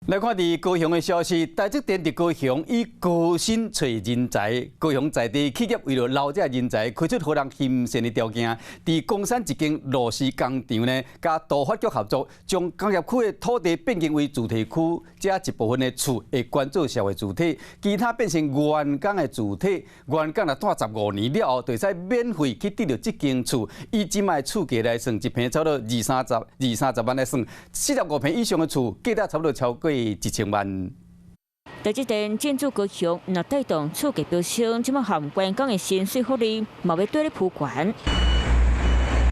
来看伫高雄的消息，台积电伫高雄以高薪找人才，高雄在地企业为了留这人才，开出互人欣赏的条件。伫公山一间螺丝工厂呢，甲都发局合作，将工业区的土地变更为主题区，这一部分的厝会关做社会主体，其他变成员工的主体。员工若住15年了后，就使免费去得到这间厝。以即卖厝价来算，一平差不多二三十万来算，45平以上的厝，价值差不多超过1000万。台积电建筑高雄，若带动厝价飙升，即么含员工的薪水福利，嘛要对咧铺悬。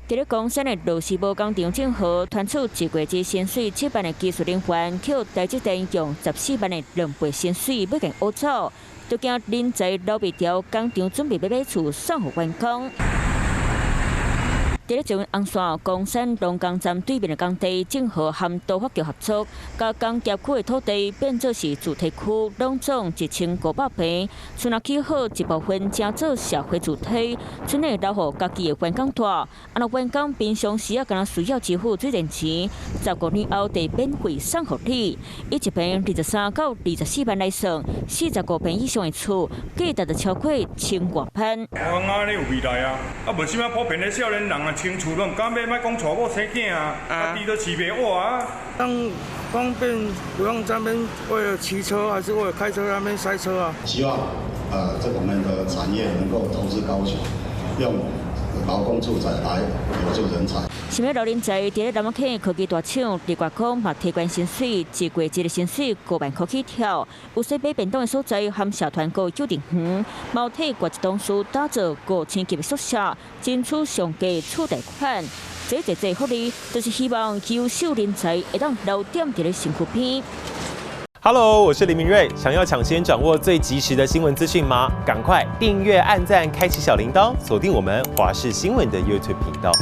伫咧公山的螺丝帽工厂正好传出一月之薪水7万的技术人员，去台积电用14万的2倍薪水要给挖走，就惊人才留袂掉，工厂准备要买厝送互员工。伫咧捷运红线公山龙岗站对面的工地，正好和都发局合作，甲工业区的土地变作是主题区，拢总1500平，厝若起好一部分加做社会主体，厝内留互家己的员工住。若员工平常时啊，敢若需要支付水电钱，15年后得免费送互你。以一平23到24万来算，45平以上的厝，价值就超过1000多万。我安尼有未来啊！啊，无啥物普遍的少年人啊。清楚都唔敢买，莫讲娶某生囝啊！家己都饲袂活啊！让方便，不用专门为了骑车还是为了开车那边塞车啊。希望这我们的产业能够投资高雄，用劳工住宅来留住人才。想要留人才，伫咧南门溪科技大厂，李国光嘛提悬薪水，一月一个薪水5万块起跳。有些买便当的所在，含社团购9点远，毛体挂一栋厝打造5000级的宿舍，争取上佳厝贷款。这福利，就是希望优秀人才会当留点伫咧身躯边。Hello， 我是林明瑞。想要抢先掌握最及时的新闻资讯吗？赶快订阅、按赞、开启小铃铛，锁定我们华视新闻的 YouTube 频道。